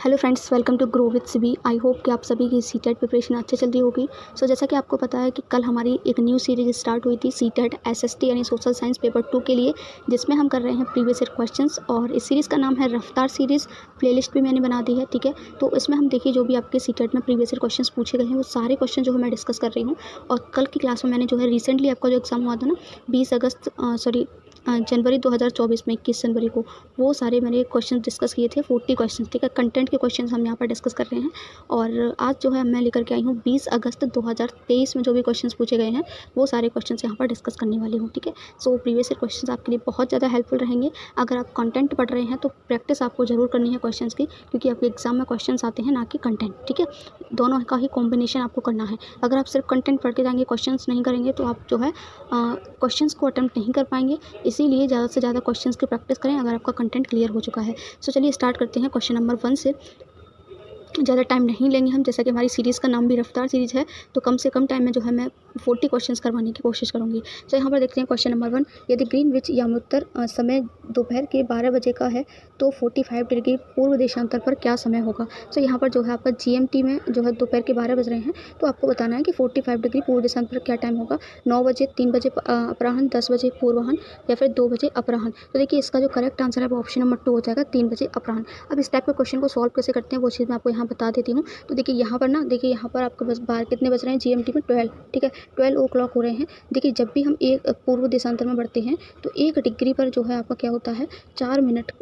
Hello friends, welcome to grow with Sibi. I hope कि आप सभी की सीटेट प्रिपरेशन अच्छे चल रही होगी। सो जैसा कि आपको पता है कि कल हमारी एक न्यू सीरीज स्टार्ट हुई थी सीटेट एसएसटी यानी सोशल साइंस पेपर 2 के लिए, जिसमें हम कर रहे हैं प्रीवियस ईयर क्वेश्चंस। और इस सीरीज़ का नाम है रफ्तार सीरीज़। प्लेलिस्ट भी मैंने बना दी है, ठीक है। तो इसमें हम देखिए जो भी आपके सीटेट में प्रीवियस ईयर क्वेश्चन पूछे गए हैं वो सारे क्वेश्चन जो है मैं डिस्कस कर रही हूँ। और कल की क्लास में मैंने जो है रिसेंटली आपका जो एग्ज़ाम हुआ था ना 20 जनवरी 2024 में 21 जनवरी को, वो सारे मैंने क्वेश्चन डिस्कस किए थे 40 क्वेश्चन, ठीक है। कंटेंट के क्वेश्चन हम यहाँ पर डिस्कस कर रहे हैं। और आज जो है मैं लेकर के आई हूँ 20 अगस्त 2023 में जो भी क्वेश्चन पूछे गए हैं वो सारे क्वेश्चन यहाँ पर डिस्कस करने वाली हूँ, ठीक है। सो प्रीवियस ईयर क्वेश्चन आपके लिए बहुत ज़्यादा हेल्पफुल रहेंगे। अगर आप कंटेंट पढ़ रहे हैं तो प्रैक्टिस आपको ज़रूर करनी है क्वेश्चन की, क्योंकि आपके एग्जाम में क्वेश्चन आते हैं ना कि कंटेंट, ठीक है। दोनों का ही कॉम्बिनेशन आपको करना है। अगर आप सिर्फ कंटेंट पढ़ के जाएंगे, क्वेश्चन नहीं करेंगे तो आप जो है क्वेश्चंस को अटेम्प्ट नहीं कर पाएंगे। इसीलिए ज़्यादा से ज़्यादा क्वेश्चंस की प्रैक्टिस करें अगर आपका कंटेंट क्लियर हो चुका है। सो चलिए स्टार्ट करते हैं क्वेश्चन नंबर 1 से। ज़्यादा टाइम नहीं लेंगे हम, जैसा कि हमारी सीरीज़ का नाम भी रफ्तार सीरीज़ है, तो कम से कम टाइम में जो है मैं 40 क्वेश्चंस करवाने की कोशिश करूँगी। तो यहाँ पर देखते हैं क्वेश्चन नंबर 1। यदि ग्रीनविच यामोत्तर समय दोपहर के 12 बजे का है तो 45 डिग्री पूर्व देशांतर पर क्या समय होगा। तो यहाँ पर जो है आपका GMT में जो है दोपहर के 12 बज रहे हैं, तो आपको बताना है कि 45 डिग्री पूर्व देशांतर पर क्या टाइम होगा। 9 बजे, 3 बजे अपराह्न, 10 बजे पूर्वाह्न या फिर 2 बजे अपराह्न। तो देखिए इसका जो करेक्ट आंसर है वो ऑप्शन नंबर 2 हो जाएगा, 3 बजे अपराह्न। अब इस टाइप के क्वेश्चन को सॉल्व कैसे करते हैं वो चीज़ मैं आपको यहाँ बता देती हूँ। तो देखिए यहाँ पर ना, देखिए यहाँ पर आपके बस बाहर कितने बज रहे हैं GMT में 12, ठीक है, 12 o'clock हो रहे हैं। देखिए जब भी हम एक पूर्व देशांतर में बढ़ते हैं तो 1 डिग्री पर जो है आपका क्या होता है 4 मिनट,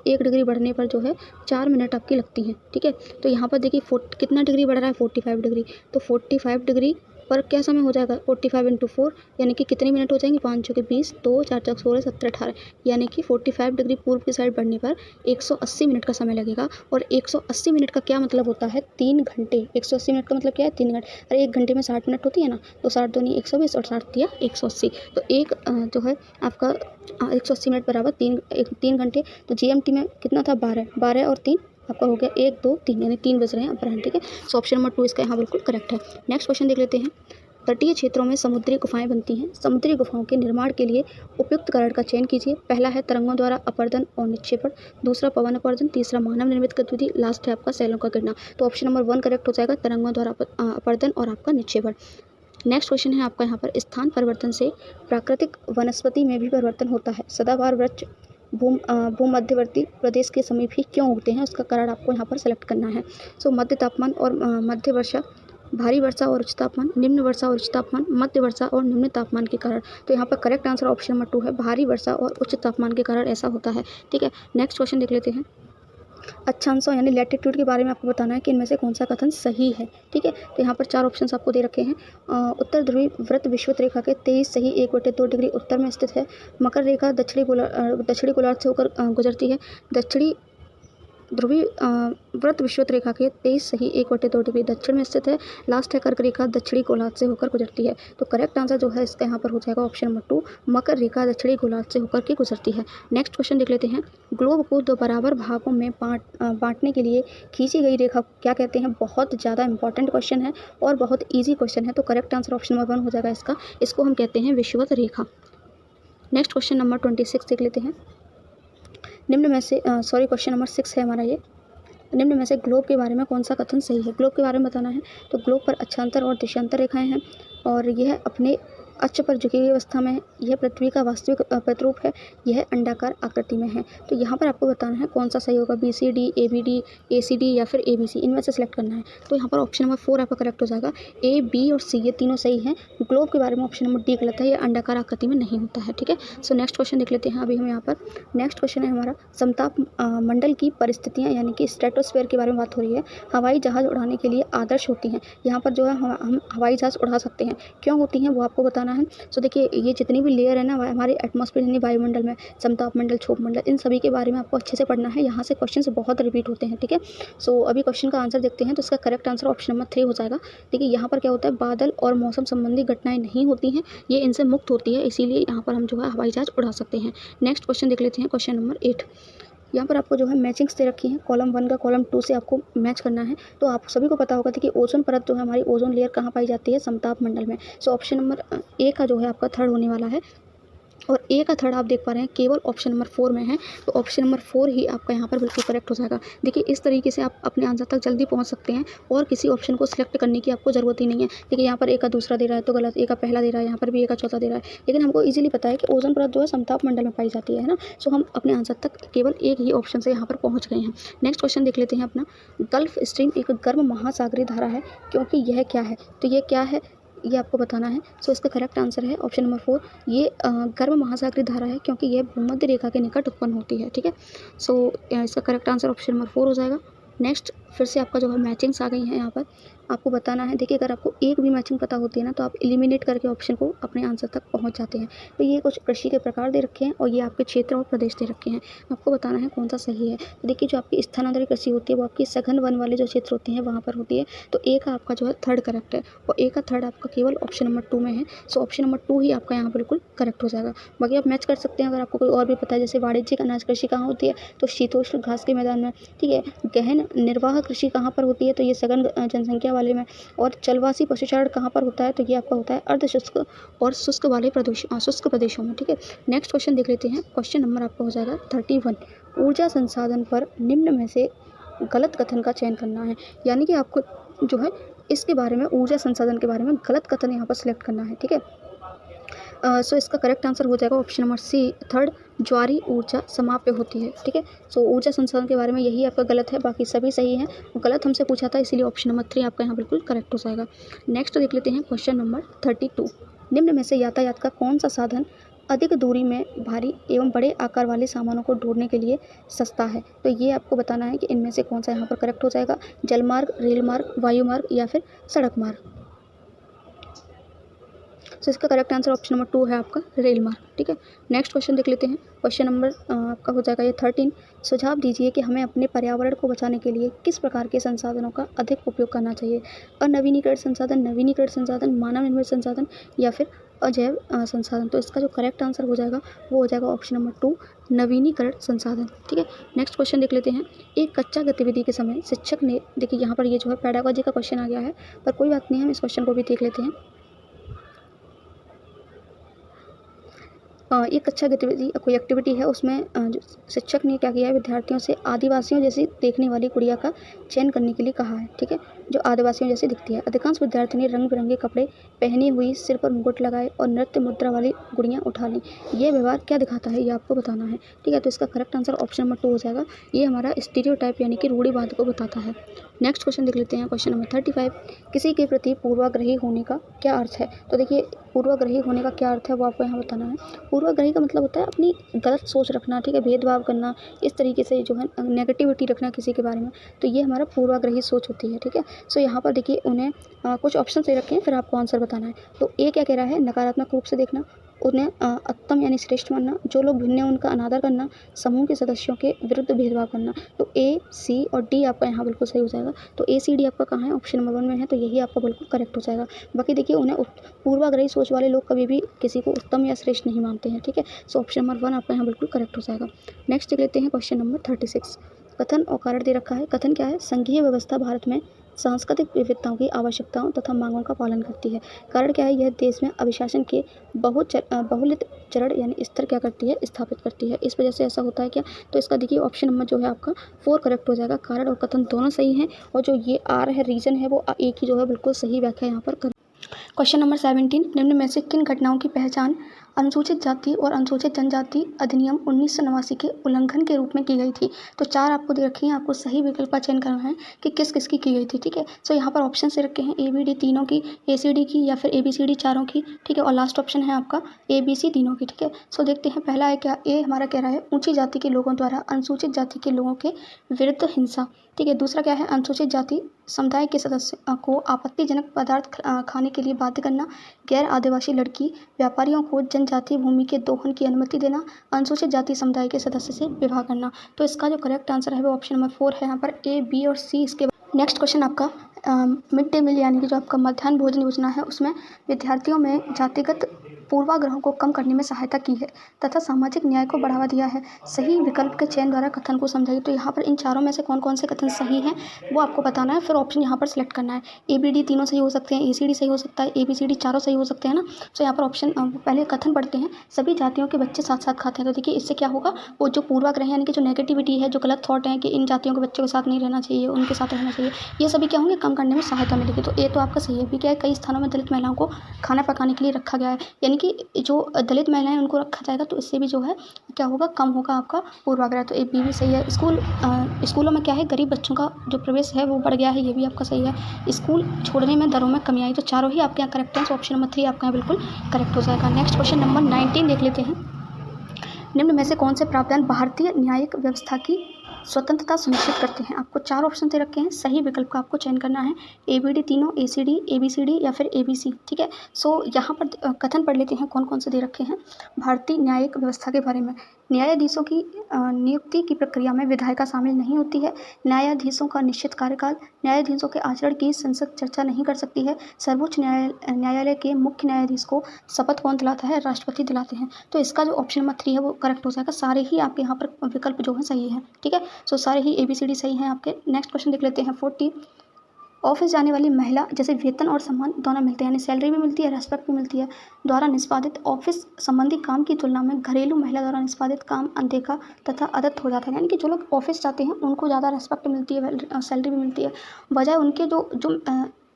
1 डिग्री बढ़ने पर जो है 4 मिनट आपकी लगती हैं, ठीक है। तो यहाँ पर देखिए कितना डिग्री बढ़ रहा है 45 डिग्री, तो 45 डिग्री पर क्या समय हो जाएगा 45 × 4 यानी कि कितनी मिनट हो जाएंगे 5 चौके 20, 2 4 चौके 16, 17 18, यानी कि 45 डिग्री पूर्व की साइड बढ़ने पर 180 मिनट का समय लगेगा। और 180 मिनट का क्या मतलब होता है 3 घंटे। 180 मिनट का मतलब क्या है 3 घंटे। अरे 1 घंटे में 60 मिनट होती है ना, तो 60 दूनी 120 और 60 दिया 180। तो एक जो है आपका 180 मिनट बराबर 3 घंटे। तो GMT में कितना था 12 और 3 आपका हो गया 1 2 3, यानी 3 बज रहे हैं अपराह्न, ठीक है। सो ऑप्शन नंबर 2 इसका यहाँ बिल्कुल करेक्ट है। नेक्स्ट क्वेश्चन देख लेते हैं। तटीय क्षेत्रों में समुद्री गुफाएं बनती हैं। समुद्री गुफाओं के निर्माण के लिए उपयुक्त कारण का चयन कीजिए। पहला है तरंगों द्वारा अपर्दन और निक्षेपण, दूसरा पवन अपर्दन, तीसरा मानव निर्मित गतिविधि, लास्ट है आपका सैलों का गिरना। तो ऑप्शन नंबर 1 करेक्ट हो जाएगा, तरंगों द्वारा अपर्दन और आपका निक्षेपण। नेक्स्ट क्वेश्चन है आपका यहाँ पर, स्थान परिवर्तन से प्राकृतिक वनस्पति में भी परिवर्तन होता है। सदाबहार वृक्ष भूमध्यवर्ती प्रदेश के समीप ही क्यों उगते हैं, उसका कारण आपको यहाँ पर सेलेक्ट करना है। सो मध्य तापमान और मध्य वर्षा, भारी वर्षा और उच्च तापमान, निम्न वर्षा और उच्च तापमान, मध्य वर्षा और निम्न तापमान के कारण। तो यहाँ पर करेक्ट आंसर ऑप्शन नंबर 2 है, भारी वर्षा और उच्च तापमान के कारण ऐसा होता है, ठीक है। नेक्स्ट क्वेश्चन देख लेते हैं। अक्षांशों यानी लैटिट्यूड के बारे में आपको बताना है कि इनमें से कौन सा कथन सही है, ठीक है। तो यहाँ पर 4 ऑप्शंस आपको दे रखे हैं। उत्तर ध्रुवी वृत्त विषुवत रेखा के 23 सही 1/2 डिग्री उत्तर में स्थित है। मकर रेखा दक्षिणी गोलार्ध से होकर गुजरती है। दक्षिणी ध्रुवी वृत्त विषुवत रेखा के 23 सही 1/2 डिग्री दक्षिण में स्थित है। लास्ट है कर्क रेखा दक्षिणी गोलार्ध से होकर गुजरती है। तो करेक्ट आंसर जो है इसका यहाँ पर हो जाएगा ऑप्शन नंबर 2, मकर रेखा दक्षिणी गोलार्ध से होकर के गुजरती है। नेक्स्ट क्वेश्चन देख लेते हैं। ग्लोब को 2 बराबर भागों में बांटने के लिए खींची गई रेखा क्या कहते हैं। बहुत ज़्यादा इंपॉर्टेंट क्वेश्चन है और बहुत ईजी क्वेश्चन है। तो करेक्ट आंसर ऑप्शन नंबर 1 हो जाएगा इसका, इसको हम कहते हैं विषुवत रेखा। नेक्स्ट क्वेश्चन नंबर 26 देख लेते हैं। निम्न में से क्वेश्चन नंबर 6 है हमारा ये। निम्न में से ग्लोब के बारे में कौन सा कथन सही है। ग्लोब के बारे में बताना है। तो ग्लोब पर अक्षांतर और देशांतर रेखाएं हैं और यह अपने अक्ष पर झुकी हुई अवस्था में है। यह पृथ्वी का वास्तविक प्रतिरूप है। यह अंडाकार आकृति में है। तो यहाँ पर आपको बताना है कौन सा सही होगा, BCD, ABD, ACD या फिर ABC, इनमें से सिलेक्ट करना है। तो यहाँ पर ऑप्शन नंबर 4 आपका करेक्ट हो जाएगा। A, B और C ये तीनों सही हैं। ग्लोब के बारे में ऑप्शन नंबर D गलत है, ये अंडाकार आकृति में नहीं होता है, ठीक है। सो नेक्स्ट क्वेश्चन देख लेते हैं अभी हम यहाँ पर। नेक्स्ट क्वेश्चन है हमारा, समताप मंडल की परिस्थितियाँ यानी कि स्ट्रेटोस्फेयर के बारे में बात हो रही है। हवाई जहाज़ उड़ाने के लिए आदर्श होती हैं। यहाँ पर जो है हम हवाई जहाज़ उड़ा सकते हैं। क्यों होती हैं वो आपको बताना है। सो देखिए ये जितनी भी लेयर है ना हमारे एटमॉस्फेयर यानी वायुमंडल में, समताप मंडल, क्षोभ मंडल, इन सभी के बारे में आपको अच्छे से पढ़ना है। यहाँ से क्वेश्चन बहुत रिपीट होते हैं, ठीक है। सो अभी क्वेश्चन का आंसर देखते हैं। तो इसका करेक्ट आंसर ऑप्शन नंबर 3 हो जाएगा। देखिए यहाँ पर क्या होता है, बादल और मौसम संबंधी घटनाएं नहीं होती हैं, ये इनसे मुक्त होती है, इसीलिए यहाँ पर हम जो है हवाई जहाज़ उड़ा सकते हैं। नेक्स्ट क्वेश्चन देख लेते हैं, क्वेश्चन नंबर 8। यहाँ पर आपको जो है मैचिंग्स दे रखी हैं। कॉलम 1 का कॉलम 2 से आपको मैच करना है। तो आप सभी को पता होगा कि ओजोन परत जो है हमारी, ओजोन लेयर कहाँ पाई जाती है, समताप मंडल में। सो ऑप्शन नंबर A का जो है आपका 3rd होने वाला है। और ए का थर्ड आप देख पा रहे हैं केवल ऑप्शन नंबर 4 में है, तो ऑप्शन नंबर 4 ही आपका यहाँ पर बिल्कुल करेक्ट हो जाएगा। देखिए इस तरीके से आप अपने आंसर तक जल्दी पहुँच सकते हैं और किसी ऑप्शन को सिलेक्ट करने की आपको ज़रूरत ही नहीं है। देखिए यहाँ पर ए का दूसरा दे रहा है तो गलत, ए का पहला दे रहा है, यहाँ पर भी ए का चौथा दे रहा है, लेकिन हमको ईजिली पता है कि ओजोन परत जो है समताप मंडल में पाई जाती है ना। सो हम अपने आंसर तक केवल एक ही ऑप्शन से यहाँ पर पहुँच गए हैं। नेक्स्ट क्वेश्चन देख लेते हैं अपना। गल्फ स्ट्रीम एक गर्म महासागरीय धारा है क्योंकि यह क्या है, तो ये क्या है ये आपको बताना है। सो इसका करेक्ट आंसर है ऑप्शन नंबर 4, ये गर्म महासागरीय धारा है क्योंकि यह भूमध्य रेखा के निकट उत्पन्न होती है। ठीक है, सो इसका करेक्ट आंसर ऑप्शन नंबर 4 हो जाएगा। नेक्स्ट फिर से आपका जो है मैचिंग्स आ गई हैं यहाँ पर, आपको बताना है। देखिए अगर आपको एक भी मैचिंग पता होती है ना तो आप एलिमिनेट करके ऑप्शन को अपने आंसर तक पहुँच जाते हैं। तो ये कुछ कृषि के प्रकार दे रखे हैं और ये आपके क्षेत्र और प्रदेश दे रखे हैं, आपको बताना है कौन सा सही है। तो देखिए जो आपकी स्थानांतरित कृषि होती है वो आपकी सघन वन वाले जो क्षेत्र होते हैं वहाँ पर होती है, तो ए का आपका जो है थर्ड करेक्ट है और ए का थर्ड आपका केवल ऑप्शन नंबर 2 में है। सो ऑप्शन नंबर 2 ही आपका यहाँ बिल्कुल करेक्ट हो जाएगा। बाकी आप मैच कर सकते हैं अगर आपको कोई और भी पता है, जैसे वाणिज्यिक अनाज कृषि कहाँ होती है, तो शीतोष्ण घास के मैदान में। ठीक है, गहन निर्वाह कृषि कहाँ पर होती है, तो ये सघन जनसंख्या वाले में। और जलवासी पशुचारण कहाँ पर होता है, तो ये आपका होता है अर्ध शुष्क और शुष्क वाले शुष्क प्रदेशों में। ठीक है, नेक्स्ट क्वेश्चन देख लेते हैं। क्वेश्चन नंबर आपका हो जाएगा 31। ऊर्जा संसाधन पर निम्न में से गलत कथन का चयन करना है, यानी कि आपको जो है इसके बारे में, ऊर्जा संसाधन के बारे में गलत कथन यहाँ पर सिलेक्ट करना है। ठीक है, सो इसका करेक्ट आंसर हो जाएगा ऑप्शन नंबर सी, थर्ड, ज्वारी ऊर्जा समाप्य होती है। ठीक है, सो ऊर्जा संसाधन के बारे में यही आपका गलत है, बाकी सभी सही हैं। गलत हमसे पूछा था इसीलिए ऑप्शन नंबर 3 आपका यहाँ बिल्कुल करेक्ट हो जाएगा। नेक्स्ट देख लेते हैं क्वेश्चन नंबर 32। निम्न में से यातायात का कौन सा साधन अधिक दूरी में भारी एवं बड़े आकार वाले सामानों को ढोने के लिए सस्ता है, तो ये आपको बताना है कि इनमें से कौन सा यहाँ पर करेक्ट हो जाएगा। जलमार्ग, रेल मार्ग, वायुमार्ग या फिर सड़क मार्ग। सो इसका करेक्ट आंसर ऑप्शन नंबर 2 है आपका रेल मार्ग। ठीक है, नेक्स्ट क्वेश्चन देख लेते हैं। क्वेश्चन नंबर आपका हो जाएगा ये 13। सुझाव दीजिए कि हमें अपने पर्यावरण को बचाने के लिए किस प्रकार के संसाधनों का अधिक उपयोग करना चाहिए। अनवीनीकृत संसाधन, नवीनीकृत संसाधन, मानव निर्मित संसाधन या फिर अजैव संसाधन। तो इसका जो करेक्ट आंसर हो जाएगा वो हो जाएगा ऑप्शन नंबर 2, नवीनीकरण संसाधन। ठीक है, नेक्स्ट क्वेश्चन देख लेते हैं। एक कक्षा गतिविधि के समय शिक्षक ने, देखिए यहाँ पर ये जो है पेडागोजी का क्वेश्चन आ गया है, पर कोई बात नहीं, हम इस क्वेश्चन को भी देख लेते हैं। एक कक्षा गतिविधि कोई एक्टिविटी है, उसमें जो शिक्षक ने क्या किया है, विद्यार्थियों से आदिवासियों जैसी देखने वाली गुड़िया का चयन करने के लिए कहा है। ठीक है, जो आदिवासियों जैसी दिखती है। अधिकांश विद्यार्थियों ने रंग बिरंगे कपड़े पहनी हुई, सिर पर मुकुट लगाए और नृत्य मुद्रा वाली गुड़ियाँ उठा लीं। ये व्यवहार क्या दिखाता है, ये आपको बताना है। ठीक है, तो इसका करेक्ट आंसर ऑप्शन नंबर 2 हो जाएगा। ये हमारा स्टीरियोटाइप यानी कि रूढ़िवाद को बताता है। नेक्स्ट क्वेश्चन देख लेते हैं, क्वेश्चन नंबर 35। किसी के प्रति पूर्वाग्रही होने का क्या अर्थ है, तो देखिए पूर्वाग्रही होने का क्या अर्थ है वो आपको यहाँ बताना है। पूर्वाग्रही का मतलब होता है अपनी गलत सोच रखना। ठीक है, भेदभाव करना, इस तरीके से जो है नेगेटिविटी रखना किसी के बारे में, तो ये हमारा पूर्वाग्रही सोच होती है। ठीक है, सो यहाँ पर देखिए उन्हें कुछ ऑप्शन दे रखे हैं, फिर आपको आंसर बताना है। तो ए क्या कह रहा है, नकारात्मक रूप से देखना, उन्हें उत्तम यानी श्रेष्ठ मानना, जो लोग भिन्न हैं उनका अनादर करना, समूह के सदस्यों के विरुद्ध भेदभाव करना। तो ए, सी और डी आपका यहाँ बिल्कुल सही हो जाएगा। तो ए, सी, डी आपका कहाँ है, ऑप्शन नंबर 1 में है, तो यही आपका बिल्कुल करेक्ट हो जाएगा। बाकी देखिए उन्हें पूर्वाग्रही सोच वाले लोग कभी भी किसी को उत्तम या श्रेष्ठ नहीं मानते हैं। ठीक है, सो ऑप्शन नंबर 1 आपका यहाँ बिल्कुल करेक्ट हो जाएगा। नेक्स्ट देख लेते हैं क्वेश्चन नंबर 36। कथन और कारण दे रखा है। कथन क्या है, संघीय व्यवस्था भारत में सांस्कृतिक विविधताओं की आवश्यकताओं तथा मांगों का पालन करती है। कारण क्या है, यह देश में अभिशासन के बहुलित चरण यानी स्तर क्या करती है, स्थापित करती है। इस वजह से ऐसा होता है क्या, तो इसका देखिए ऑप्शन नंबर जो है आपका 4 करेक्ट हो जाएगा। कारण और कथन दोनों सही हैं और जो ये आर है, रीजन है, वो एक ही जो है बिल्कुल सही व्याख्या यहाँ पर कर। Question number 17। निम्न में से किन घटनाओं की पहचान अनुसूचित जाति और अनुसूचित जनजाति अधिनियम 1989 के उल्लंघन के रूप में की गई थी। तो 4 आपको दे रखी हैं, आपको सही विकल्प का चयन करना है कि किस किस की गई थी। ठीक है, सो यहाँ पर ऑप्शन से रखे हैं ए बी डी तीनों की, ए सी डी की या फिर ए बी सी डी चारों की। ठीक है, और लास्ट ऑप्शन है आपका ए बी सी तीनों की। ठीक है, सो देखते हैं पहला है क्या, ए हमारा कह रहा है ऊंची जाति के लोगों द्वारा अनुसूचित जाति के लोगों के विरुद्ध हिंसा। ठीक है, दूसरा क्या है, अनुसूचित जाति समुदाय के सदस्य को आपत्तिजनक पदार्थ खाने के लिए बाध्य करना, गैर आदिवासी लड़की व्यापारियों को जनजातीय भूमि के दोहन की अनुमति देना, अनुसूचित जाति समुदाय के सदस्य से विवाह करना। तो इसका जो करेक्ट आंसर है वो ऑप्शन नंबर 4 है। यहाँ पर ए, बी और सी इसके। नेक्स्ट क्वेश्चन आपका मिड डे मील यानी कि जो आपका मध्याह्न भोजन योजना है उसमें विद्यार्थियों में जातिगत पूर्वाग्रहों को कम करने में सहायता की है तथा सामाजिक न्याय को बढ़ावा दिया है। सही विकल्प के चयन द्वारा कथन को समझाइए। तो यहाँ पर इन चारों में से कौन कौन से कथन सही हैं वो आपको बताना है, फिर ऑप्शन यहाँ पर सिलेक्ट करना है। ABD तीनों सही हो सकते हैं, ACD सही हो सकता है, ABCD चारों सही हो सकते हैं ना। तो यहाँ पर ऑप्शन पहले कथन पढ़ते हैं, सभी जातियों के बच्चे साथ साथ खाते हैं। तो देखिए इससे क्या होगा, वो जो पूर्वाग्रह यानी कि जो नेगेटिविटी है, जो गलत थॉट है कि इन जातियों के बच्चों के साथ नहीं रहना चाहिए, उनके साथ रहना चाहिए, ये सभी क्या होंगे, कम करने में सहायता मिलेगी। तो ये तो आपका सही है। भी क्या है, कई स्थानों में दलित महिलाओं को खाना पकाने के लिए रखा गया है, यानी कि जो दलित महिलाएं उनको रखा जाएगा, तो इससे भी जो है क्या होगा, कम होगा आपका पूर्वाग्रह। तो AB भी सही है। स्कूलों में क्या है, गरीब बच्चों का जो प्रवेश है वो बढ़ गया है, ये भी आपका सही है। स्कूल छोड़ने में दरों में कमी आई। तो चारों ही आपके यहाँ करेक्ट है। तो ऑप्शन नंबर 3 आपका यहाँ बिल्कुल करेक्ट हो जाएगा। नेक्स्ट क्वेश्चन नंबर 19 देख लेते हैं। निम्न में से कौन से प्रावधान भारतीय न्यायिक व्यवस्था की स्वतंत्रता सुनिश्चित करते हैं? आपको 4 ऑप्शन दे रखे हैं, सही विकल्प का आपको चयन करना है। ABD तीनों, ACD, ABCD या फिर ABC, ठीक है। सो यहाँ पर कथन पढ़ लेते हैं कौन कौन से दे रखे हैं भारतीय न्यायिक व्यवस्था के बारे में। न्यायाधीशों की नियुक्ति की प्रक्रिया में विधायिका शामिल नहीं होती है। न्यायाधीशों का निश्चित कार्यकाल, न्यायाधीशों के आचरण की संसद चर्चा नहीं कर सकती है। सर्वोच्च न्यायालय के मुख्य न्यायाधीश को शपथ कौन दिलाता है? राष्ट्रपति दिलाते हैं। तो इसका जो ऑप्शन नंबर 3 है वो करेक्ट हो जाएगा। सारे ही आपके यहाँ पर विकल्प जो है सही है, ठीक है। सो सारे ही ABCD सही हैं आपके। नेक्स्ट क्वेश्चन देख लेते हैं 40। ऑफिस जाने वाली महिला जैसे वेतन और सम्मान दोनों मिलते हैं, यानी सैलरी भी मिलती है, रेस्पेक्ट भी मिलती है, द्वारा निष्पादित ऑफिस संबंधी काम की तुलना में घरेलू महिला द्वारा निष्पादित काम अनदेखा तथा अदत्त हो जाता है। यानी कि जो लोग ऑफिस जाते हैं उनको ज़्यादा रेस्पेक्ट मिलती है, सैलरी भी मिलती है, बजाय उनके जो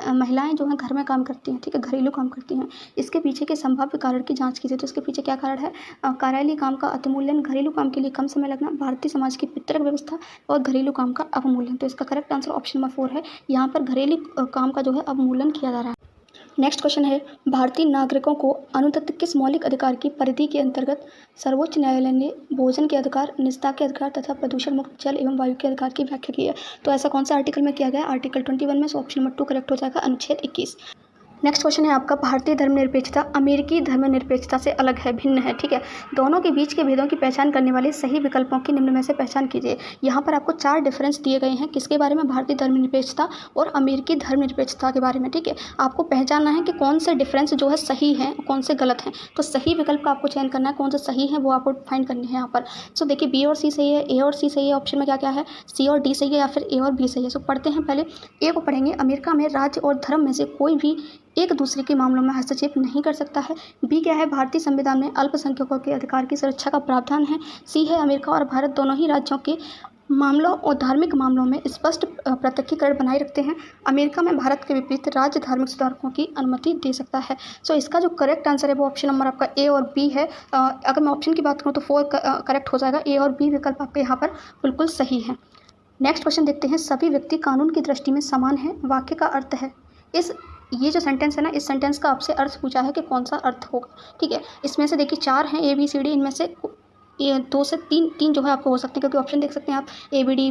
महिलाएं जो हैं घर में काम करती हैं, ठीक है, घरेलू काम करती हैं। इसके पीछे के संभाव्य कारण की जांच कीजिए। तो इसके पीछे क्या कारण है? कार्यालयीय काम का अतिमूल्यन, घरेलू काम के लिए कम समय लगना, भारतीय समाज की पितृक व्यवस्था और घरेलू काम का अवमूल्यन। तो इसका करेक्ट आंसर ऑप्शन नंबर 4 है। यहाँ पर घरेलू काम का जो है अवमूल्यन किया जा रहा है। नेक्स्ट क्वेश्चन है, भारतीय नागरिकों को अनुदत्त किस मौलिक अधिकार की परिधि के अंतर्गत सर्वोच्च न्यायालय ने भोजन के अधिकार, निजता के अधिकार तथा प्रदूषण मुक्त जल एवं वायु के अधिकार की व्याख्या की है? तो ऐसा कौन सा आर्टिकल में किया गया? आर्टिकल 21 में। सो ऑप्शन नंबर 2 करेक्ट हो जाएगा, अनुच्छेद 21। नेक्स्ट क्वेश्चन है आपका, भारतीय धर्मनिरपेक्षता अमेरिकी धर्मनिरपेक्षता से अलग है, भिन्न है, ठीक है। दोनों के बीच के भेदों की पहचान करने वाले सही विकल्पों की निम्न में से पहचान कीजिए। यहाँ पर आपको 4 डिफरेंस दिए गए हैं, किसके बारे में? भारतीय धर्मनिरपेक्षता और अमेरिकी धर्मनिरपेक्षता के बारे में, ठीक है। आपको पहचानना है कि कौन से डिफरेंस जो है सही है और कौन से गलत हैं। तो सही विकल्प का आपको चयन करना है, कौन से सही है वो आपको फाइंड करनी है यहाँ पर। सो देखिए B और C सही है, A और C सही है, ऑप्शन में क्या क्या है, C और D सही है या फिर A और B सही है। सो पढ़ते हैं, पहले A को पढ़ेंगे। अमेरिका में राज्य और धर्म में से कोई भी एक दूसरे के मामलों में हस्तक्षेप नहीं कर सकता है। B क्या है, भारतीय संविधान में अल्पसंख्यकों के अधिकार की सुरक्षा का प्रावधान है। C है, अमेरिका और भारत दोनों ही राज्यों के मामलों और धार्मिक मामलों में स्पष्ट पृथकीकरण बनाए रखते हैं। अमेरिका में भारत के विपरीत राज्य धार्मिक सुधारकों की अनुमति दे सकता है। सो इसका जो करेक्ट आंसर है वो ऑप्शन नंबर आपका A और B है। अगर मैं ऑप्शन की बात करूँ तो 4 करेक्ट हो जाएगा। A और B विकल्प आपके यहाँ पर बिल्कुल सही है। नेक्स्ट क्वेश्चन देखते हैं, सभी व्यक्ति कानून की दृष्टि में समान है, वाक्य का अर्थ है। ये जो सेंटेंस है ना, इस सेंटेंस का आपसे अर्थ पूछा है कि कौन सा अर्थ होगा, ठीक है। इसमें से देखिए 4 हैं ABCD, इनमें से ये 2 से 3 जो है आपको हो सकते हैं, क्योंकि ऑप्शन देख सकते हैं आप ABD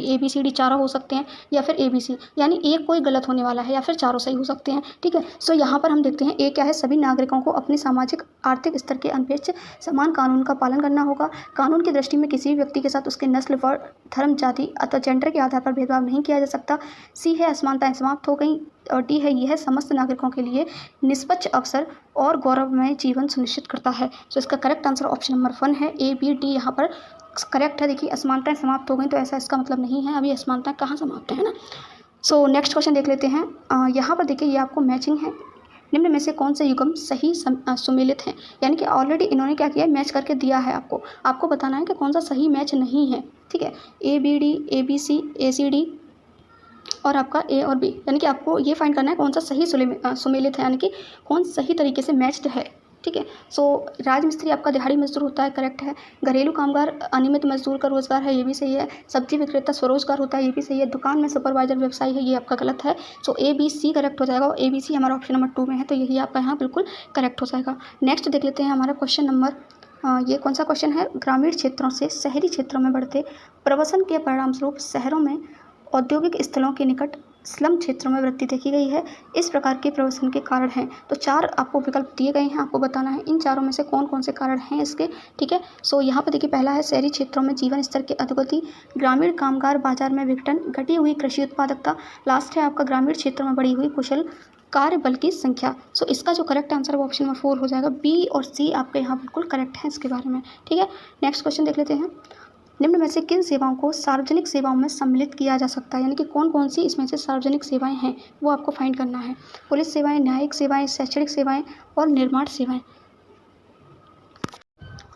ABCD चारों हो सकते हैं या फिर ABC, यानी एक कोई गलत होने वाला है या फिर चारों सही हो सकते हैं, ठीक है। सो यहाँ पर हम देखते हैं A क्या है, सभी नागरिकों को अपने सामाजिक आर्थिक स्तर के अनपेक्ष समान कानून का पालन करना होगा। कानून की दृष्टि में किसी भी व्यक्ति के साथ उसके नस्ल, वर्ण, धर्म, जाति अथवा जेंडर के आधार पर भेदभाव नहीं किया जा सकता। C है, असमानताएं समाप्त हो गई। और D है, यह समस्त नागरिकों के लिए निष्पक्ष अवसर और गौरवमय जीवन सुनिश्चित करता है। सो इसका करेक्ट आंसर ऑप्शन नंबर 1 है, ABD यहाँ पर करेक्ट है। देखिए असमानताएं समाप्त हो गई, तो ऐसा इसका मतलब नहीं है, अभी असमानताएं कहाँ समाप्त है ना। सो नेक्स्ट क्वेश्चन देख लेते हैं। यहाँ पर देखिए ये आपको मैचिंग है। निम्न में से कौन से युग्म सही सुमेलित हैं? यानी कि ऑलरेडी इन्होंने क्या किया है, मैच करके दिया है आपको बताना है कि कौन सा सही मैच नहीं है, ठीक है। ABD ABC ACD और आपका A और B, यानी कि आपको ये फाइंड करना है कौन सा सही सुमेलित है, यानी कि कौन सही तरीके से मैच्ड है, ठीक है। सो राजमिस्त्री आपका दिहाड़ी मजदूर होता है, करेक्ट है। घरेलू कामगार अनियमित मजदूर का रोजगार है, ये भी सही है। सब्जी विक्रेता स्वरोजगार होता है, ये भी सही है। दुकान में सुपरवाइजर व्यवसाय है, ये आपका गलत है। सो ABC करेक्ट हो जाएगा और ABC हमारा ऑप्शन नंबर 2 में है, तो यही आपका यहाँ बिल्कुल करेक्ट हो जाएगा। नेक्स्ट देख लेते हैं हमारा क्वेश्चन नंबर, ये कौन सा क्वेश्चन है, ग्रामीण क्षेत्रों से शहरी क्षेत्रों में बढ़ते प्रवसन के परिणामस्वरूप शहरों में औद्योगिक स्थलों के निकट स्लम क्षेत्रों में वृद्धि देखी गई है। इस प्रकार के प्रवसन के कारण हैं। तो 4 आपको विकल्प दिए गए हैं, आपको बताना है इन चारों में से कौन कौन से कारण हैं इसके, ठीक है। सो यहाँ पर देखिए पहला है शहरी क्षेत्रों में जीवन स्तर की अधोगति, ग्रामीण कामगार बाजार में विघटन, घटी हुई कृषि उत्पादकता। लास्ट है आपका ग्रामीण क्षेत्रों में बढ़ी हुई कुशल कार्य बल की संख्या। सो इसका जो करेक्ट आंसर है वो ऑप्शन नंबर 4 हो जाएगा। बी और सी आपके यहाँ बिल्कुल करेक्ट है इसके बारे में, ठीक है। नेक्स्ट क्वेश्चन देख लेते हैं। निम्न में से किन सेवाओं को सार्वजनिक सेवाओं में सम्मिलित किया जा सकता है, यानी कि कौन कौन सी इसमें से सार्वजनिक सेवाएं हैं वो आपको फाइंड करना है। पुलिस सेवाएं, न्यायिक सेवाएं, शैक्षणिक सेवाएं और निर्माण सेवाएं।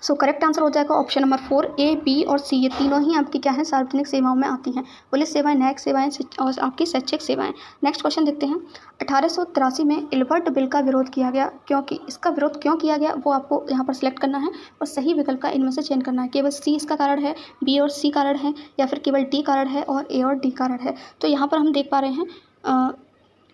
सो करेक्ट आंसर हो जाएगा ऑप्शन नंबर 4, ए, बी और सी, ये तीनों ही आपकी क्या है, सार्वजनिक सेवाओं में आती हैं। पुलिस सेवाएं, न्यायिक सेवाएं और आपकी शैक्षिक सेवाएं। नेक्स्ट क्वेश्चन देखते हैं। 1883 में इल्बर्ट बिल का विरोध किया गया, क्योंकि इसका विरोध क्यों किया गया वो आपको यहाँ पर सिलेक्ट करना है और सही विकल्प का इनमें से चयन करना है। केवल सी इसका कारण है, बी और सी कारण है, या फिर केवल डी कारण है और ए और डी कारण है। तो यहाँ पर हम देख पा रहे हैं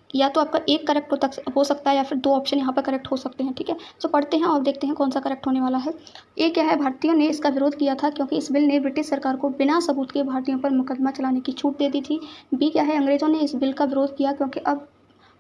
या तो आपका एक करेक्ट हो सकता है या फिर दो ऑप्शन यहाँ पर करेक्ट हो सकते हैं, ठीक है। तो पढ़ते हैं और देखते हैं कौन सा करेक्ट होने वाला है। ए क्या है, भारतीयों ने इसका विरोध किया था क्योंकि इस बिल ने ब्रिटिश सरकार को बिना सबूत के भारतीयों पर मुकदमा चलाने की छूट दे दी थी। बी क्या है, अंग्रेजों ने इस बिल का विरोध किया क्योंकि अब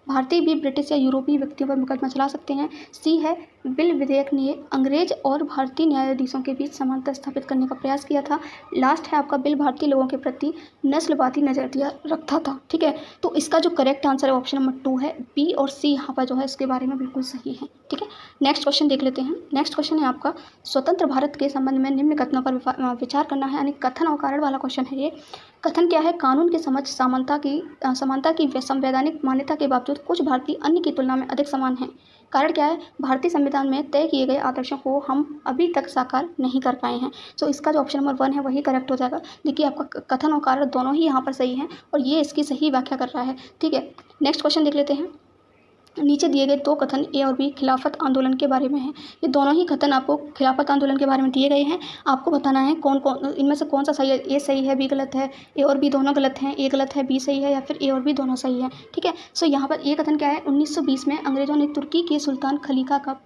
भारतीय भी ब्रिटिश या यूरोपीय व्यक्तियों पर मुकदमा चला सकते हैं। सी है, बिल विधेयक ने अंग्रेज और भारतीय न्यायाधीशों के बीच समानता स्थापित करने का प्रयास किया था। लास्ट है आपका, बिल भारतीय लोगों के प्रति नस्लवादी नजरिया रखता था, ठीक है। तो इसका जो करेक्ट आंसर है ऑप्शन नंबर 2 है। बी और सी यहाँ पर जो है इसके बारे में बिल्कुल सही है, ठीक है। नेक्स्ट क्वेश्चन देख लेते हैं। नेक्स्ट क्वेश्चन है आपका, स्वतंत्र भारत के संबंध में निम्न कथनों पर विचार करना है, यानी कथन और कारण वाला क्वेश्चन है ये। कथन क्या है, कानून की समझ समानता की संवैधानिक मान्यता के बावजूद कुछ भारतीय अन्य की तुलना में अधिक समान हैं। कारण क्या है, भारतीय संविधान में तय किए गए आदर्शों को हम अभी तक साकार नहीं कर पाए हैं। तो इसका जो ऑप्शन नंबर 1 है वही करेक्ट हो जाएगा। देखिए आपका कथन और कारण दोनों ही यहाँ पर सही हैं और ये इसकी सही व्याख्या कर रहा है, ठीक है। नेक्स्ट क्वेश्चन देख लेते हैं। नीचे दिए गए दो कथन ए और बी खिलाफत आंदोलन के बारे में है। ये दोनों ही कथन आपको खिलाफत आंदोलन के बारे में दिए गए हैं। आपको बताना है कौन कौन इनमें से कौन सा सही है। ए सही है, बी गलत है, ए और बी दोनों गलत हैं, ए गलत है, बी सही है, या फिर ए और बी दोनों सही है, ठीक है। सो यहाँ पर ए कथन क्या है, 1920 में अंग्रेजों ने तुर्की के सुल्तान खलीफा का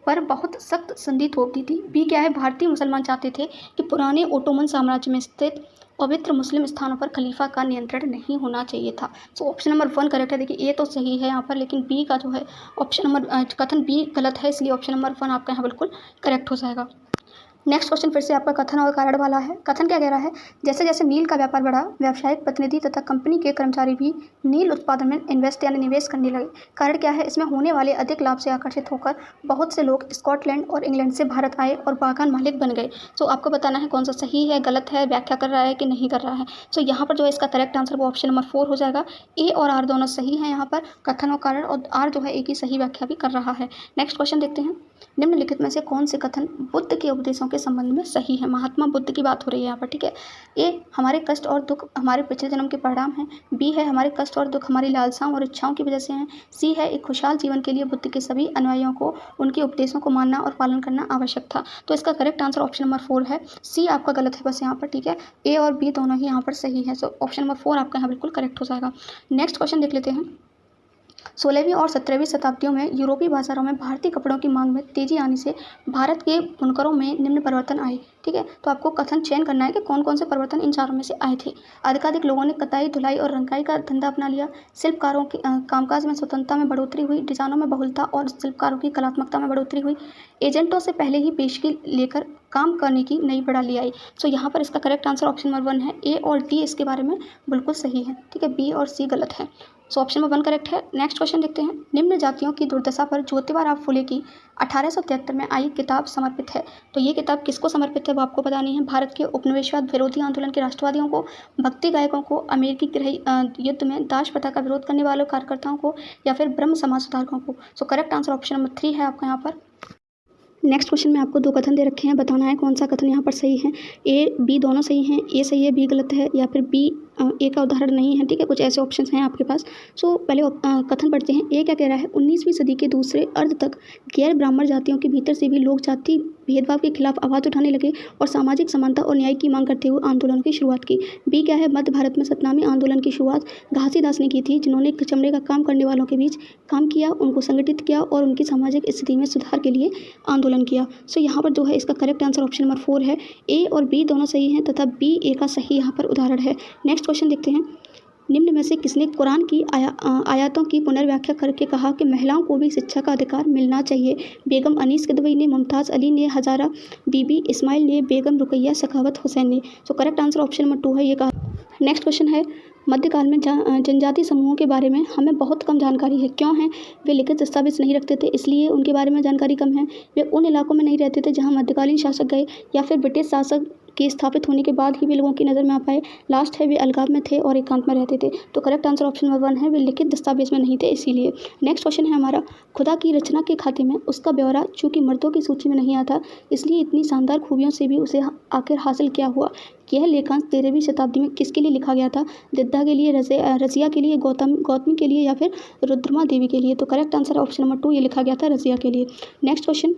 पर बहुत सख्त संधि थोप दी थी। बी क्या है, भारतीय मुसलमान चाहते थे कि पुराने ओटोमन साम्राज्य में स्थित पवित्र मुस्लिम स्थानों पर खलीफा का नियंत्रण नहीं होना चाहिए था। सो ऑप्शन नंबर 1 करेक्ट है। देखिए ए तो सही है यहाँ पर, लेकिन बी का जो है ऑप्शन नंबर कथन बी गलत है, इसलिए ऑप्शन नंबर 1 आपका यहाँ बिल्कुल करेक्ट हो जाएगा। नेक्स्ट क्वेश्चन फिर से आपका कथन और कारण वाला है। कथन क्या कह रहा है, जैसे जैसे नील का व्यापार बढ़ा, व्यावसायिक प्रतिनिधि तथा कंपनी के कर्मचारी भी नील उत्पादन में इन्वेस्ट यानी निवेश करने लगे। कारण क्या है, इसमें होने वाले अधिक लाभ से आकर्षित होकर बहुत से लोग स्कॉटलैंड और इंग्लैंड से भारत आए और बागान मालिक बन गए। सो आपको बताना है कौन सा सही है, गलत है, व्याख्या कर रहा है कि नहीं कर रहा है। सो यहाँ पर जो है इसका करेक्ट आंसर वो ऑप्शन नंबर 4 हो जाएगा। ए और आर दोनों सही हैं यहाँ पर, कथन और कारण, और आर जो है एक ही सही व्याख्या भी कर रहा है। नेक्स्ट क्वेश्चन देखते हैं। निम्नलिखित में से कौन से कथन बुद्ध के उपदेशों के संबंध में सही है। महात्मा बुद्ध की बात हो रही है यहाँ पर, ठीक है। ए, हमारे कष्ट और दुख हमारे पिछले जन्म के परिणाम हैं। बी है, हमारे कष्ट और दुख हमारी लालसाओं और इच्छाओं की वजह से हैं। सी है, एक खुशहाल जीवन के लिए बुद्ध के सभी अनुयायियों को उनके उपदेशों को मानना और पालन करना आवश्यक था। तो इसका करेक्ट आंसर ऑप्शन नंबर 4 है। सी आपका गलत है बस यहाँ पर, ठीक है। ए और बी दोनों ही यहाँ पर सही है। सो ऑप्शन नंबर 4 आपका यहाँ बिल्कुल करेक्ट हो जाएगा। नेक्स्ट क्वेश्चन देख लेते हैं। 16वीं और 17वीं शताब्दियों में यूरोपीय बाजारों में भारतीय कपड़ों की मांग में तेजी आने से भारत के बुनकरों में निम्न परिवर्तन आए, ठीक है। तो आपको कथन चयन करना है कि कौन कौन से परिवर्तन इन चारों में से आए थे। अधिकाधिक लोगों ने कताई, धुलाई और रंगाई का धंधा अपना लिया। शिल्पकारों की कामकाज में स्वतंत्रता में बढ़ोतरी हुई। डिजाइनों में बहुलता और शिल्पकारों की कलात्मकता में बढ़ोतरी हुई। एजेंटों से पहले ही पेशगी लेकर काम करने की नई प्रणाली आई। सो यहाँ पर इसका करेक्ट आंसर ऑप्शन नंबर 1 है। ए और डी इसके बारे में बिल्कुल सही है, ठीक है। बी और सी गलत है। सो ऑप्शन नंबर 1 करेक्ट है। नेक्स्ट क्वेश्चन देखते हैं। निम्न जातियों की दुर्दशा पर ज्योतिबा फुले की 1873 में आई किताब समर्पित है। तो ये किताब किसको समर्पित है वो आपको बतानी है। भारत के उपनिवेशवाद विरोधी आंदोलन के राष्ट्रवादियों को, भक्ति गायकों को, अमेरिकी गृह युद्ध में दास प्रथा का विरोध करने वाले कार्यकर्ताओं को, या फिर ब्रह्म समाज सुधारकों को। So correct answer option number 3 है आपका यहाँ पर। नेक्स्ट क्वेश्चन में आपको दो कथन दे रखे हैं, बताना है कौन सा कथन यहाँ पर सही है। ए बी दोनों सही हैं, ए सही है, बी गलत है, या फिर बी ए का उदाहरण नहीं है, ठीक है। कुछ ऐसे ऑप्शंस हैं आपके पास। सो पहले कथन पढ़ते हैं। ए क्या कह रहा है, 19वीं सदी के दूसरे अर्ध तक गैर ब्राह्मण जातियों के भीतर से भी लोग जाति भेदभाव के खिलाफ आवाज़ उठाने लगे और सामाजिक समानता और न्याय की मांग करते हुए आंदोलन की शुरुआत की। बी क्या है, मध्य भारत में सतनामी आंदोलन की शुरुआत घासीदास ने की थी, जिन्होंने चमड़े का काम करने वालों के बीच काम किया, उनको संगठित किया और उनकी सामाजिक स्थिति में सुधार के लिए आंदोलन किया। सो यहाँ पर जो है इसका करेक्ट आंसर ऑप्शन नंबर 4 है। ए और बी दोनों सही हैं तथा बी ए का सही यहाँ पर उदाहरण है। नेक्स्ट क्वेश्चन देखते हैं। निम्न में से किसने कुरान की आयतों की पुनर्व्याख्या करके कहा कि महिलाओं को भी शिक्षा का अधिकार मिलना चाहिए। बेगम अनीस किदवई ने, मुमताज़ अली ने, हजारा बीबी इस्माइल ने, बेगम रुकैया सखावत हुसैन ने। So correct answer option number 2 है ये कहा। नेक्स्ट क्वेश्चन है। मध्यकाल में जनजाति समूहों के बारे में हमें बहुत कम जानकारी है। क्यों है? वे लिखित दस्तावेज नहीं रखते थे, इसलिए उनके बारे में जानकारी कम है। वे उन इलाकों में नहीं रहते थे जहाँ मध्यकालीन शासक गए, या फिर ब्रिटिश शासक के स्थापित होने के बाद ही वे लोगों की नज़र में आ पाए। लास्ट है, वे अलगाव में थे और एकांत में रहते थे। तो करेक्ट आंसर ऑप्शन नंबर 1 है, वे लिखित दस्तावेज में नहीं थे इसीलिए। नेक्स्ट क्वेश्चन है हमारा, खुदा की रचना के खाते में उसका ब्यौरा चूंकि मर्दों की सूची में नहीं आता, इसलिए इतनी शानदार खूबियों से भी उसे आखिर हासिल क्या हुआ? यह लेखांश 13वीं शताब्दी में किसके लिए लिखा गया था? दिद्धा के लिए, रजिया के लिए, गौतमी के लिए, या फिर रुद्रमा देवी के लिए? तो करेक्ट आंसर ऑप्शन नंबर 2, ये लिखा गया था रजिया के लिए। नेक्स्ट क्वेश्चन,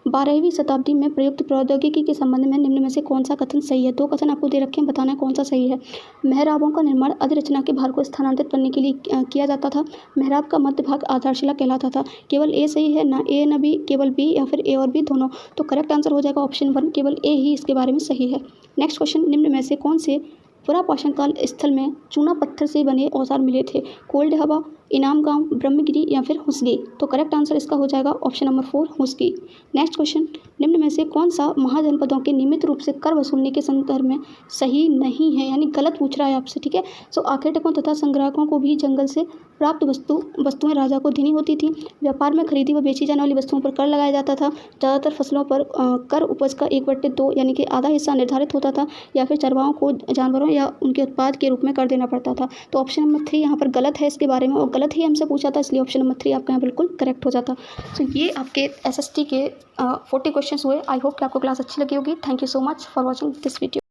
12वीं शताब्दी में प्रयुक्त प्रौद्योगिकी के संबंध में निम्न में से कौन सा कथन सही है? 2 कथन आपको दे रखे हैं, बताना है कौन सा सही है। मेहराबों का निर्माण अधिरचना के भार को स्थानांतरित करने के लिए किया जाता था। मेहराब का मध्य भाग आधारशिला कहलाता था। केवल ए सही है, ना ए ना बी, केवल बी या फिर ए और बी दोनों। तो करेक्ट आंसर हो जाएगा ऑप्शन 1, केवल ए ही इसके बारे में सही है। नेक्स्ट क्वेश्चन, निम्न में से कौन से पुरापाषाण काल स्थल में चूना पत्थर से बने औजार मिले थे? कोल्ड हवा, इनाम गांव, ब्रह्मगिरी, या फिर हुसगी? तो करेक्ट आंसर इसका हो जाएगा ऑप्शन नंबर 4, हुसगी। नेक्स्ट क्वेश्चन, निम्न में से कौन सा महाजनपदों के नियमित रूप से कर वसूलने के संदर्भ में सही नहीं है, यानी गलत पूछ रहा है आपसे, ठीक है। सो आखेटकों तथा संग्राहकों को भी जंगल से प्राप्त वस्तुएं राजा को देनी होती थी। व्यापार में खरीदी व बेची जाने वाली वस्तुओं पर कर लगाया जाता था। ज़्यादातर फसलों पर कर उपज का 1/2 यानी कि आधा हिस्सा निर्धारित होता था, या फिर चरवाहों को जानवरों या उनके उत्पाद के रूप में कर देना पड़ता था। तो ऑप्शन नंबर 3 यहाँ पर गलत है इसके बारे में, और गलत ही हमसे पूछा था, इसलिए ऑप्शन नंबर 3 आपका यहाँ बिल्कुल करेक्ट हो जाता। तो ये आपके SST के 40 क्वेश्चन हुए। आई होप कि आपको क्लास अच्छी लगी होगी। Thank you so much for watching this video.